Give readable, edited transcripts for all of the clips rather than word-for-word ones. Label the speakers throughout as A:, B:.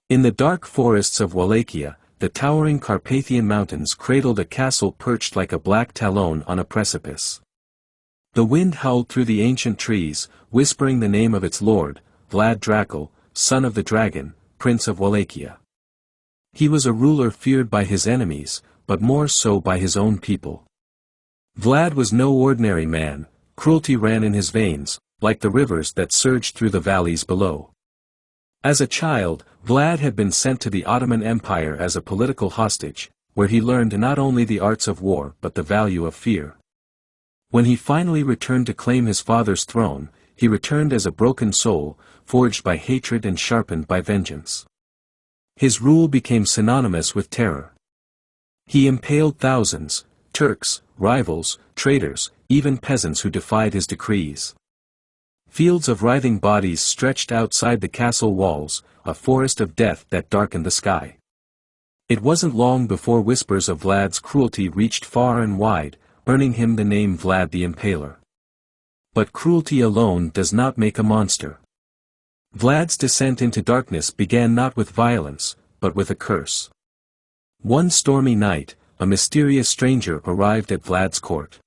A: In the dark forests of Wallachia, the towering Carpathian mountains cradled a castle perched like a black talon on a precipice. The wind howled through the ancient trees, whispering the name of its lord, Vlad Dracul, son of the dragon, prince of Wallachia. He was a ruler feared by his enemies, but more so by his own people. Vlad was no ordinary man. Cruelty ran in his veins, like the rivers that surged through the valleys below. As a child, Vlad had been sent to the Ottoman Empire as a political hostage, where he learned not only the arts of war but the value of fear. When he finally returned to claim his father's throne, he returned as a broken soul, forged by hatred and sharpened by vengeance. His rule became synonymous with terror. He impaled thousands, Turks, rivals, traitors, even peasants who defied his decrees. Fields of writhing bodies stretched outside the castle walls, a forest of death that darkened the sky. It wasn't long before whispers of Vlad's cruelty reached far and wide, earning him the name Vlad the Impaler. But cruelty alone does not make a monster. Vlad's descent into darkness began not with violence, but with a curse. One stormy night, a mysterious stranger arrived at Vlad's court.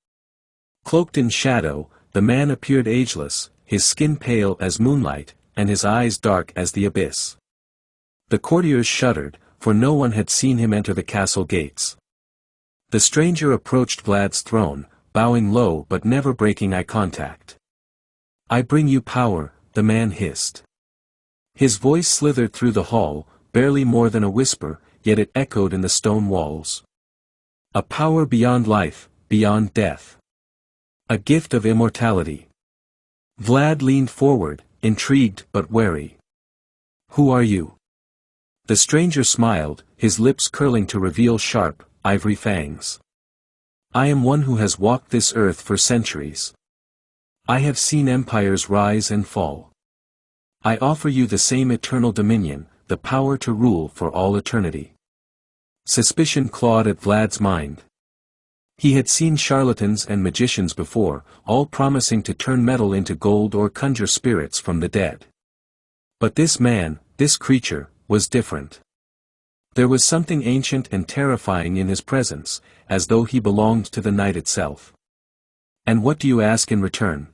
A: Cloaked in shadow, the man appeared ageless, his skin pale as moonlight, and his eyes dark as the abyss. The courtiers shuddered, for no one had seen him enter the castle gates. The stranger approached Vlad's throne, bowing low but never breaking eye contact. "I bring you power," the man hissed. His voice slithered through the hall, barely more than a whisper, yet it echoed in the stone walls. "A power beyond life, beyond death. A gift of immortality." Vlad leaned forward, intrigued but wary. "Who are you?" The stranger smiled, his lips curling to reveal sharp, ivory fangs. "I am one who has walked this earth for centuries. I have seen empires rise and fall. I offer you the same eternal dominion, the power to rule for all eternity." Suspicion clawed at Vlad's mind. He had seen charlatans and magicians before, all promising to turn metal into gold or conjure spirits from the dead. But this man, this creature, was different. There was something ancient and terrifying in his presence, as though he belonged to the night itself. "And what do you ask in return?"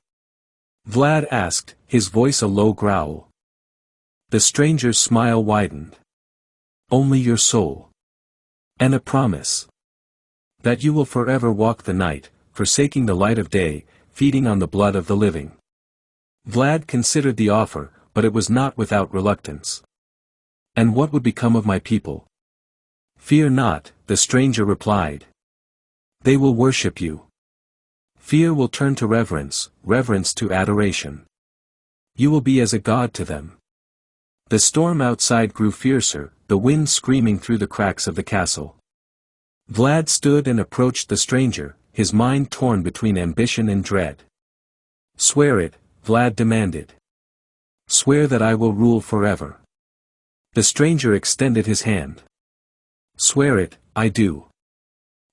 A: Vlad asked, his voice a low growl. The stranger's smile widened. "Only your soul. And a promise. That you will forever walk the night, forsaking the light of day, feeding on the blood of the living." Vlad considered the offer, but it was not without reluctance. "And what would become of my people?" "Fear not," the stranger replied. "They will worship you. Fear will turn to reverence, reverence to adoration. You will be as a god to them." The storm outside grew fiercer, the wind screaming through the cracks of the castle. Vlad stood and approached the stranger, his mind torn between ambition and dread. "Swear it," Vlad demanded. "Swear that I will rule forever." The stranger extended his hand. "Swear it, I do.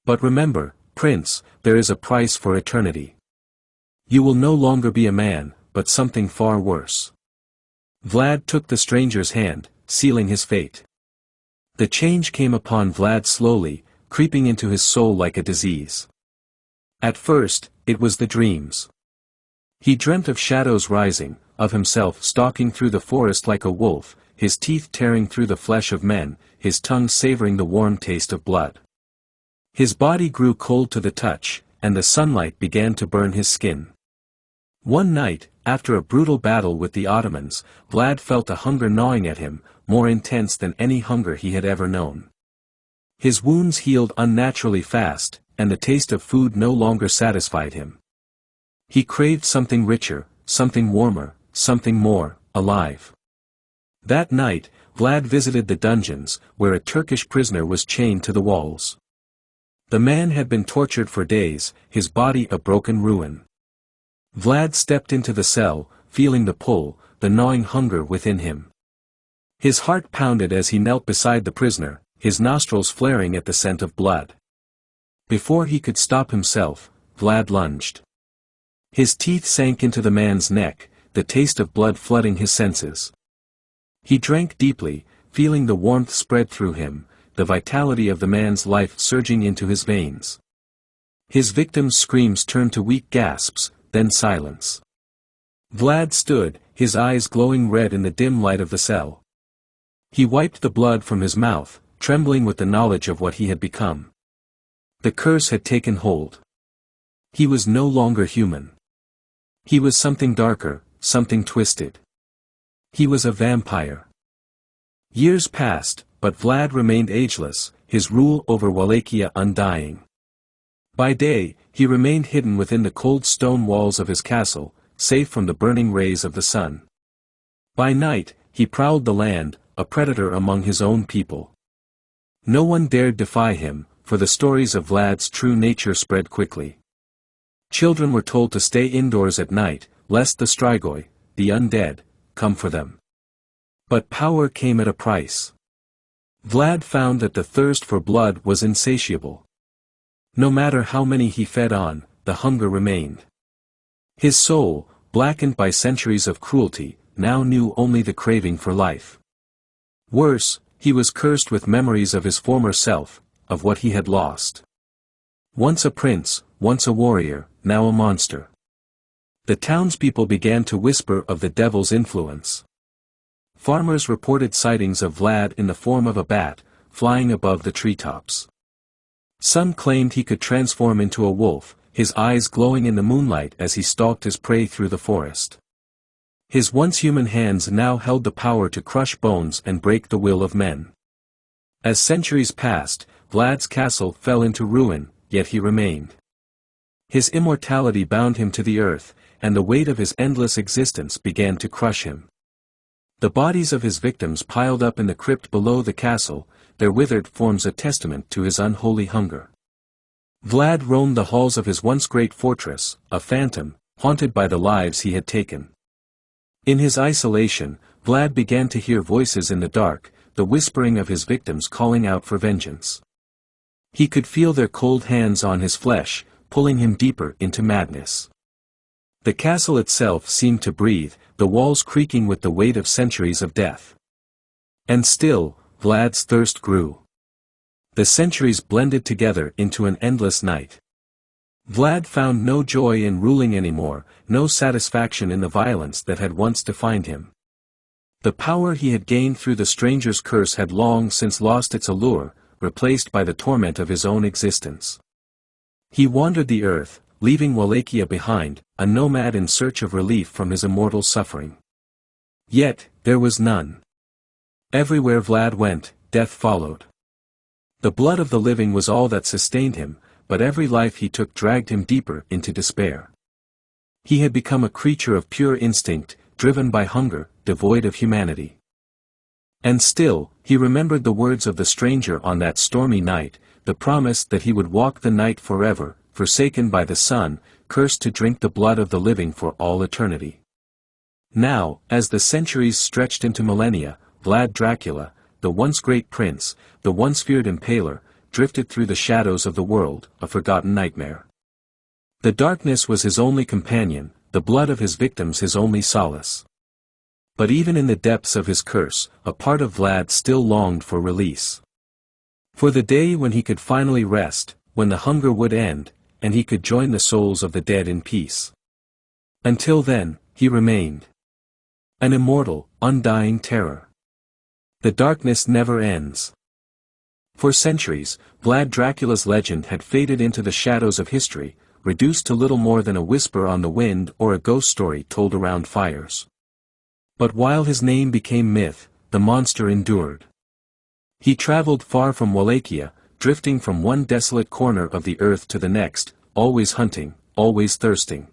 A: But remember, Prince, there is a price for eternity. You will no longer be a man, but something far worse." Vlad took the stranger's hand, sealing his fate. The change came upon Vlad slowly, creeping into his soul like a disease. At first, it was the dreams. He dreamt of shadows rising, of himself stalking through the forest like a wolf, his teeth tearing through the flesh of men, his tongue savoring the warm taste of blood. His body grew cold to the touch, and the sunlight began to burn his skin. One night, after a brutal battle with the Ottomans, Vlad felt a hunger gnawing at him, more intense than any hunger he had ever known. His wounds healed unnaturally fast, and the taste of food no longer satisfied him. He craved something richer, something warmer, something more alive. That night, Vlad visited the dungeons, where a Turkish prisoner was chained to the walls. The man had been tortured for days, his body a broken ruin. Vlad stepped into the cell, feeling the pull, the gnawing hunger within him. His heart pounded as he knelt beside the prisoner, his nostrils flaring at the scent of blood. Before he could stop himself, Vlad lunged. His teeth sank into the man's neck, the taste of blood flooding his senses. He drank deeply, feeling the warmth spread through him, the vitality of the man's life surging into his veins. His victim's screams turned to weak gasps, then silence. Vlad stood, his eyes glowing red in the dim light of the cell. He wiped the blood from his mouth, trembling with the knowledge of what he had become. The curse had taken hold. He was no longer human. He was something darker, something twisted. He was a vampire. Years passed, but Vlad remained ageless, his rule over Wallachia undying. By day, he remained hidden within the cold stone walls of his castle, safe from the burning rays of the sun. By night, he prowled the land, a predator among his own people. No one dared defy him, for the stories of Vlad's true nature spread quickly. Children were told to stay indoors at night, lest the Strigoi, the undead, come for them. But power came at a price. Vlad found that the thirst for blood was insatiable. No matter how many he fed on, the hunger remained. His soul, blackened by centuries of cruelty, now knew only the craving for life. Worse, he was cursed with memories of his former self, of what he had lost. Once a prince, once a warrior, now a monster. The townspeople began to whisper of the devil's influence. Farmers reported sightings of Vlad in the form of a bat, flying above the treetops. Some claimed he could transform into a wolf, his eyes glowing in the moonlight as he stalked his prey through the forest. His once human hands now held the power to crush bones and break the will of men. As centuries passed, Vlad's castle fell into ruin, yet he remained. His immortality bound him to the earth, and the weight of his endless existence began to crush him. The bodies of his victims piled up in the crypt below the castle, their withered forms a testament to his unholy hunger. Vlad roamed the halls of his once great fortress, a phantom, haunted by the lives he had taken. In his isolation, Vlad began to hear voices in the dark, the whispering of his victims calling out for vengeance. He could feel their cold hands on his flesh, pulling him deeper into madness. The castle itself seemed to breathe, the walls creaking with the weight of centuries of death. And still, Vlad's thirst grew. The centuries blended together into an endless night. Vlad found no joy in ruling anymore, no satisfaction in the violence that had once defined him. The power he had gained through the stranger's curse had long since lost its allure, replaced by the torment of his own existence. He wandered the earth, leaving Wallachia behind, a nomad in search of relief from his immortal suffering. Yet, there was none. Everywhere Vlad went, death followed. The blood of the living was all that sustained him, but every life he took dragged him deeper into despair. He had become a creature of pure instinct, driven by hunger, devoid of humanity. And still, he remembered the words of the stranger on that stormy night, the promise that he would walk the night forever, forsaken by the sun, cursed to drink the blood of the living for all eternity. Now, as the centuries stretched into millennia, Vlad Dracula, the once great prince, the once feared impaler, drifted through the shadows of the world, a forgotten nightmare. The darkness was his only companion, the blood of his victims his only solace. But even in the depths of his curse, a part of Vlad still longed for release. For the day when he could finally rest, when the hunger would end, and he could join the souls of the dead in peace. Until then, he remained an immortal, undying terror. The darkness never ends. For centuries, Vlad Dracula's legend had faded into the shadows of history, reduced to little more than a whisper on the wind or a ghost story told around fires. But while his name became myth, the monster endured. He traveled far from Wallachia, drifting from one desolate corner of the earth to the next, always hunting, always thirsting.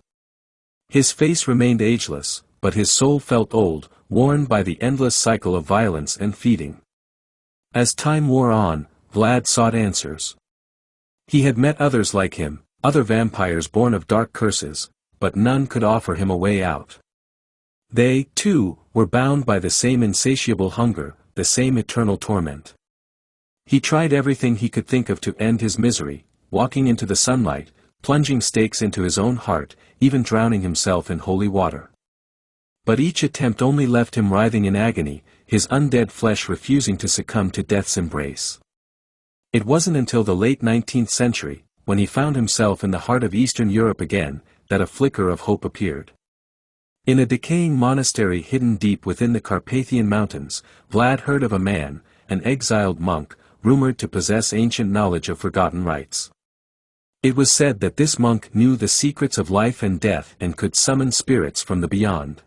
A: His face remained ageless, but his soul felt old, worn by the endless cycle of violence and feeding. As time wore on, Vlad sought answers. He had met others like him, other vampires born of dark curses, but none could offer him a way out. They, too, were bound by the same insatiable hunger, the same eternal torment. He tried everything he could think of to end his misery, walking into the sunlight, plunging stakes into his own heart, even drowning himself in holy water. But each attempt only left him writhing in agony, his undead flesh refusing to succumb to death's embrace. It wasn't until the late 19th century, when he found himself in the heart of Eastern Europe again, that a flicker of hope appeared. In a decaying monastery hidden deep within the Carpathian Mountains, Vlad heard of a man, an exiled monk, rumored to possess ancient knowledge of forgotten rites. It was said that this monk knew the secrets of life and death and could summon spirits from the beyond.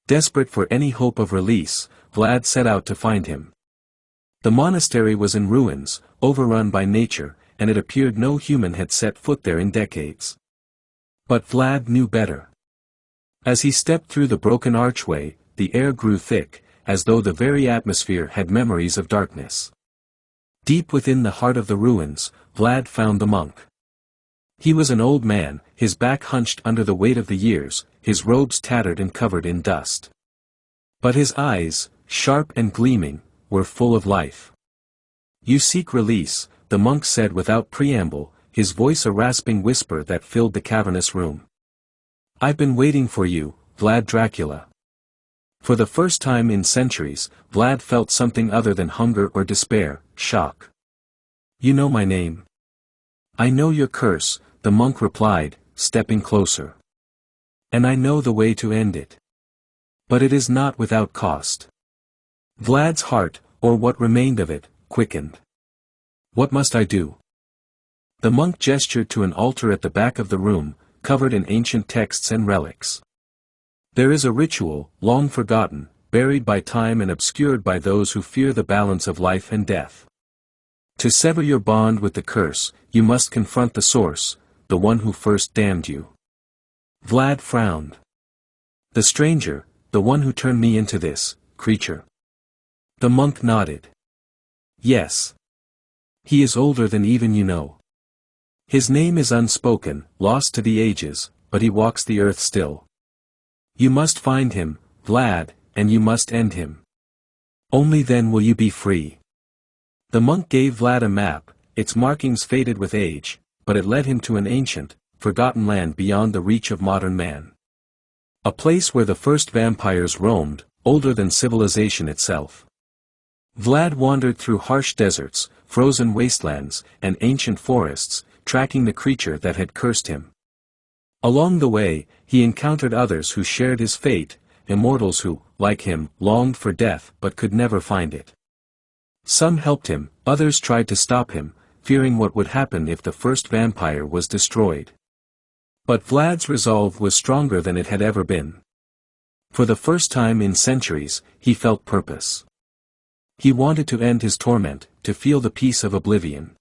A: Desperate for any hope of release, Vlad set out to find him. The monastery was in ruins, overrun by nature, and it appeared no human had set foot there in decades. But Vlad knew better. As he stepped through the broken archway, the air grew thick, as though the very atmosphere had memories of darkness. Deep within the heart of the ruins, Vlad found the monk. He was an old man, his back hunched under the weight of the years, his robes tattered and covered in dust. But his eyes, sharp and gleaming, were full of life. "You seek release," the monk said without preamble, his voice a rasping whisper that filled the cavernous room. "I've been waiting for you, Vlad Dracula." For the first time in centuries, Vlad felt something other than hunger or despair, shock. "You know my name." "I know your curse," the monk replied, stepping closer. "And I know the way to end it. But it is not without cost." Vlad's heart, or what remained of it, quickened. "What must I do?" The monk gestured to an altar at the back of the room, covered in ancient texts and relics. "There is a ritual, long forgotten, buried by time and obscured by those who fear the balance of life and death. To sever your bond with the curse, you must confront the source, the one who first damned you." Vlad frowned. "The stranger, the one who turned me into this creature?" The monk nodded. "Yes. He is older than even you know. His name is unspoken, lost to the ages, but he walks the earth still. You must find him, Vlad, and you must end him. Only then will you be free." The monk gave Vlad a map, its markings faded with age, but it led him to an ancient, forgotten land beyond the reach of modern man. A place where the first vampires roamed, older than civilization itself. Vlad wandered through harsh deserts, frozen wastelands, and ancient forests, tracking the creature that had cursed him. Along the way, he encountered others who shared his fate, immortals who, like him, longed for death but could never find it. Some helped him, others tried to stop him, fearing what would happen if the first vampire was destroyed. But Vlad's resolve was stronger than it had ever been. For the first time in centuries, he felt purpose. He wanted to end his torment, to feel the peace of oblivion.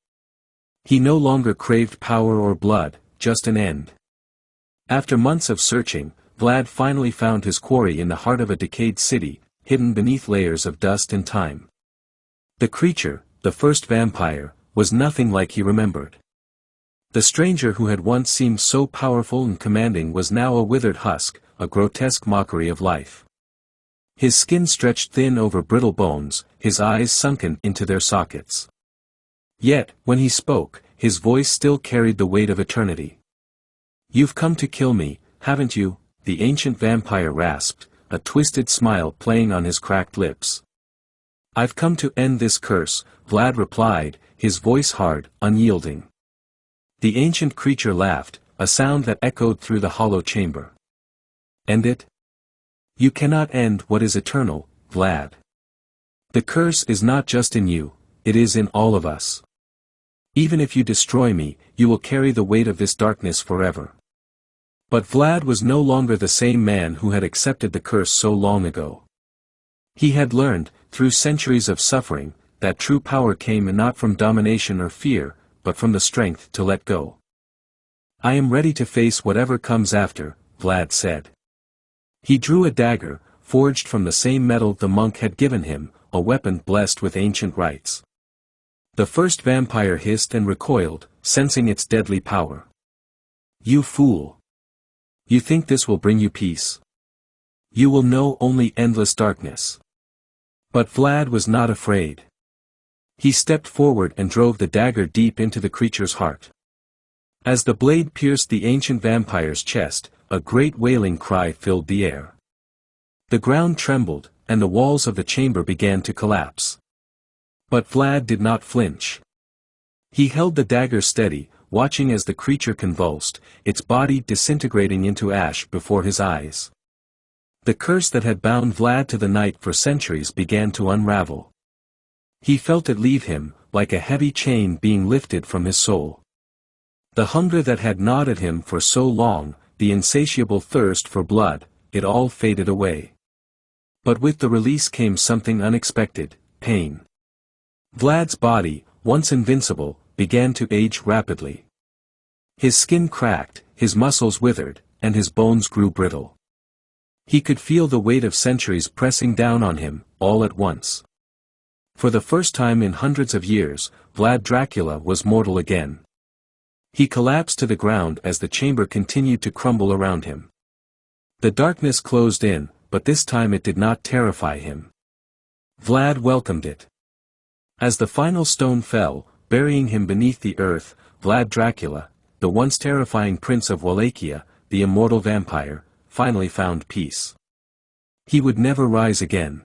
A: He no longer craved power or blood, just an end. After months of searching, Vlad finally found his quarry in the heart of a decayed city, hidden beneath layers of dust and time. The creature, the first vampire, was nothing like he remembered. The stranger who had once seemed so powerful and commanding was now a withered husk, a grotesque mockery of life. His skin stretched thin over brittle bones, his eyes sunken into their sockets. Yet, when he spoke, his voice still carried the weight of eternity. "You've come to kill me, haven't you?" the ancient vampire rasped, a twisted smile playing on his cracked lips. "I've come to end this curse," Vlad replied, his voice hard, unyielding. The ancient creature laughed, a sound that echoed through the hollow chamber. "End it? You cannot end what is eternal, Vlad. The curse is not just in you, it is in all of us. Even if you destroy me, you will carry the weight of this darkness forever." But Vlad was no longer the same man who had accepted the curse so long ago. He had learned, through centuries of suffering, that true power came not from domination or fear, but from the strength to let go. "I am ready to face whatever comes after," Vlad said. He drew a dagger, forged from the same metal the monk had given him, a weapon blessed with ancient rites. The first vampire hissed and recoiled, sensing its deadly power. "You fool! You think this will bring you peace? You will know only endless darkness." But Vlad was not afraid. He stepped forward and drove the dagger deep into the creature's heart. As the blade pierced the ancient vampire's chest, a great wailing cry filled the air. The ground trembled, and the walls of the chamber began to collapse. But Vlad did not flinch. He held the dagger steady, watching as the creature convulsed, its body disintegrating into ash before his eyes. The curse that had bound Vlad to the night for centuries began to unravel. He felt it leave him, like a heavy chain being lifted from his soul. The hunger that had gnawed at him for so long, the insatiable thirst for blood, it all faded away. But with the release came something unexpected: pain. Vlad's body, once invincible, began to age rapidly. His skin cracked, his muscles withered, and his bones grew brittle. He could feel the weight of centuries pressing down on him, all at once. For the first time in hundreds of years, Vlad Dracula was mortal again. He collapsed to the ground as the chamber continued to crumble around him. The darkness closed in, but this time it did not terrify him. Vlad welcomed it. As the final stone fell, burying him beneath the earth, Vlad Dracula, the once terrifying prince of Wallachia, the immortal vampire, finally found peace. He would never rise again.